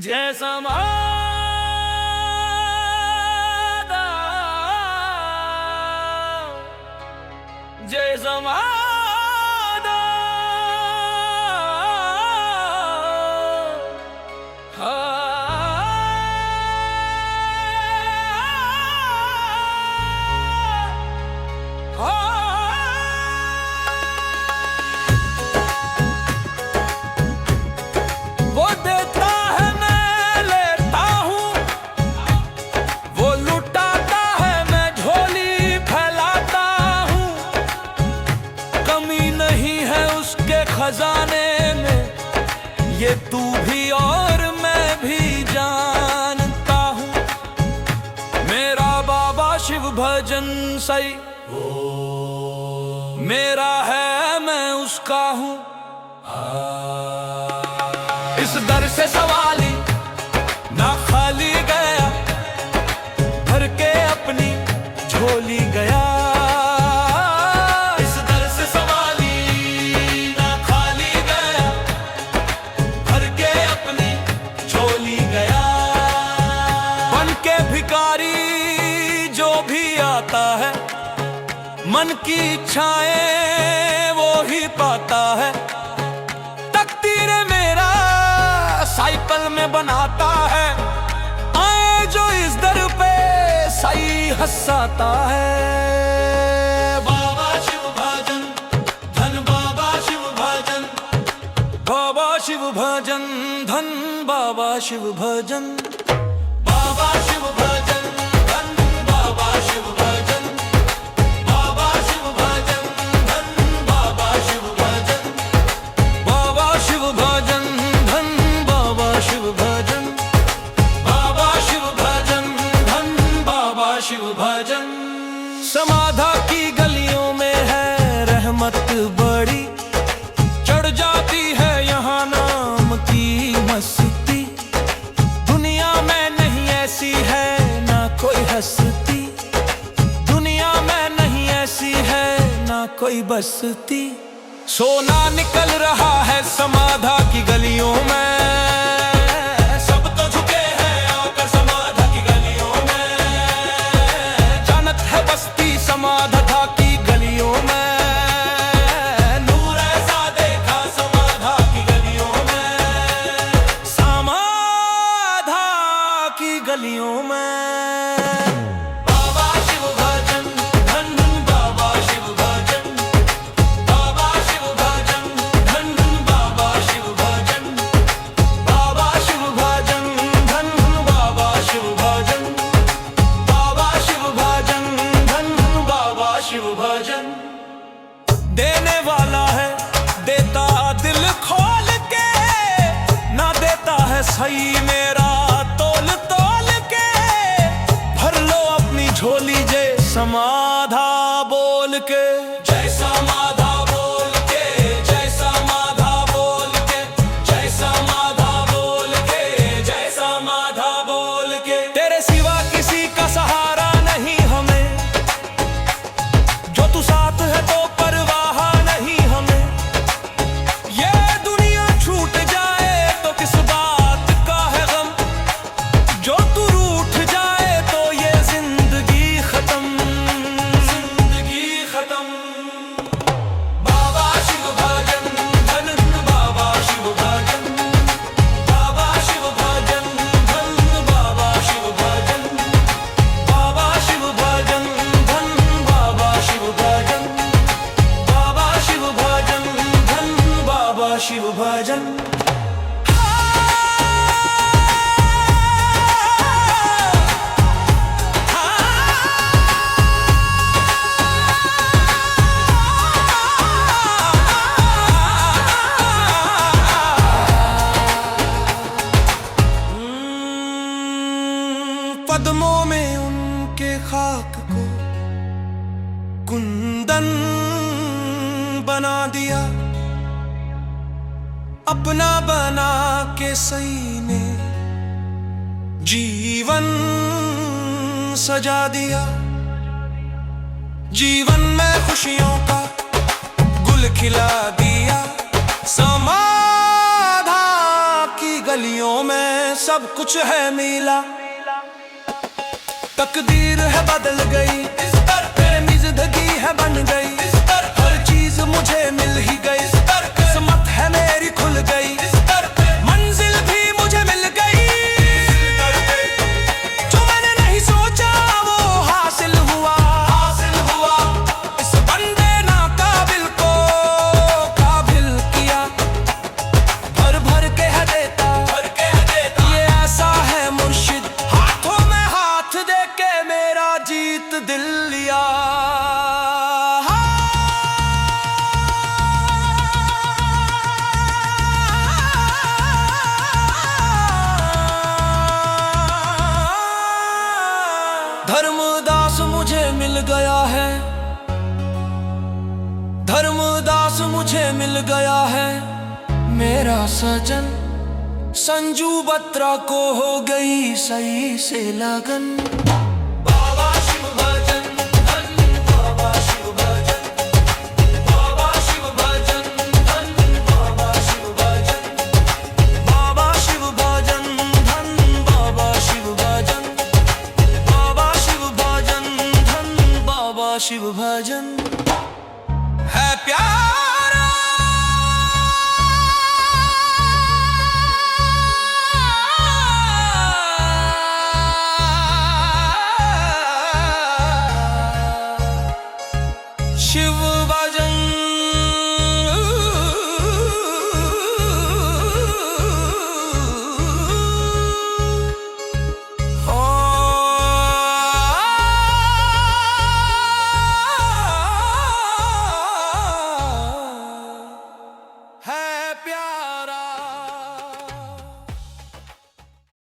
जैसा जैसा वो देता है मैं लेता हूँ, वो लुटाता है मैं झोली फैलाता हूँ। कमी नहीं है उसके खजाने में, ये तू भी और मैं भी जानता हूँ। मेरा बाबा शिव भजन सही मेरा है, मैं उसका हूँ। इस दर से सवाली ना खाली गया, भर के अपनी झोली गया। इस दर से सवाली ना खाली गया, भर के अपनी झोली गया। बन के भिखारी जो भी आता है, मन की इच्छाएं वो ही पाता है। तकदीर मेरा साइकिल में बनाता है, आए जो इस दर पे सही हंसाता है। बाबा शिव भजन धन, बाबा शिव भजन, बाबा शिव भजन धन, बाबा शिव भजन, बाबा शिव भजन धन, बाबा शिव भजन, बाबा शिव भजन धन, बाबा शिव भजन, बाबा शिव भजन धन, बाबा शिव भजन, बाबा शिव भजन धन, बाबा शिव भजन। समाधा की गलियों में है रहमत बड़ी, चढ़ जाती है यहाँ नाम की मस्ती। दुनिया में नहीं ऐसी है ना कोई हस्ती, दुनिया में नहीं ऐसी है ना कोई बसती। सोना निकल रहा है समाधा की गलियों में, सब तो झुके हैं आकर समाधा की गलियों में। जानत है बस्ती समाधा की गलियों में, नूर ऐसा देखा समाधा की गलियों में, समाधा की गलियों में। बाबा शिव भजन धन, बाबा शिव भजन, बाबा शिव भजन धन, बाबा शिव भजन, बाबा शिव भजन धन, बाबा शिव भजन, बाबा शिव भजन धन, बाबा शिव भजन। देने वाला है देता दिल खोल के, ना देता है सही मेरा तोल तोल के। भर लो अपनी झोली जय समाधा बोल के, जय समाधा बोल के, जय समाधा बोल के, जय समाधा बोल के, जय समाधा बोल के। तेरे सिवा किसी का सहारा नहीं हमें, जो तू साथ है तो परवाह नहीं हमें। ये दुनिया छूट जाए तो किस बात का है गम, जो तू रूठ जाए तो ये जिंदगी खत्म, जिंदगी खत्म। बाबा शिव भजन धन, बाबा शिव भजन, बाबा शिव भजन धन, बाबा शिव भजन, बाबा शिव भजन धन, बाबा शिव भजन, बाबा शिव भजन धन, बाबा शिव भजन। कदमों में उनके खाक को कुंदन बना दिया, अपना बना के सीने जीवन सजा दिया। जीवन में खुशियों का गुल खिला दिया, समाधा की गलियों में सब कुछ है मिला, तकदीर है बदल गई, इस दर पे मेरी जिंदगी है बन गई, इस दर हर चीज मुझे मिल ही गई, इस दर किस्मत है मेरी खुल गई, इस दर पे मंजिल भी मुझे मिल गई, जो मैंने नहीं सोचा वो हासिल हुआ, हासिल हुआ। इस बंदे नाकाबिल को काबिल किया, भर भर के है देता, भर के है देता, ये ऐसा है मुर्शिद, हाथों में हाथ दे के मेरा जीत दिल लिया। धर्मदास मुझे मिल गया है, धर्मदास मुझे मिल गया है, मेरा सजन। संजू बत्रा को हो गई सही से लगन। बाबा शिव भजन धन, बाबा शिव भजन, बाबा शिव भजन धन, बाबा शिव भजन, बाबा शिव भजन धन, बाबा शिव भजन, बाबा शिव भजन धन, बाबा शिव भजन।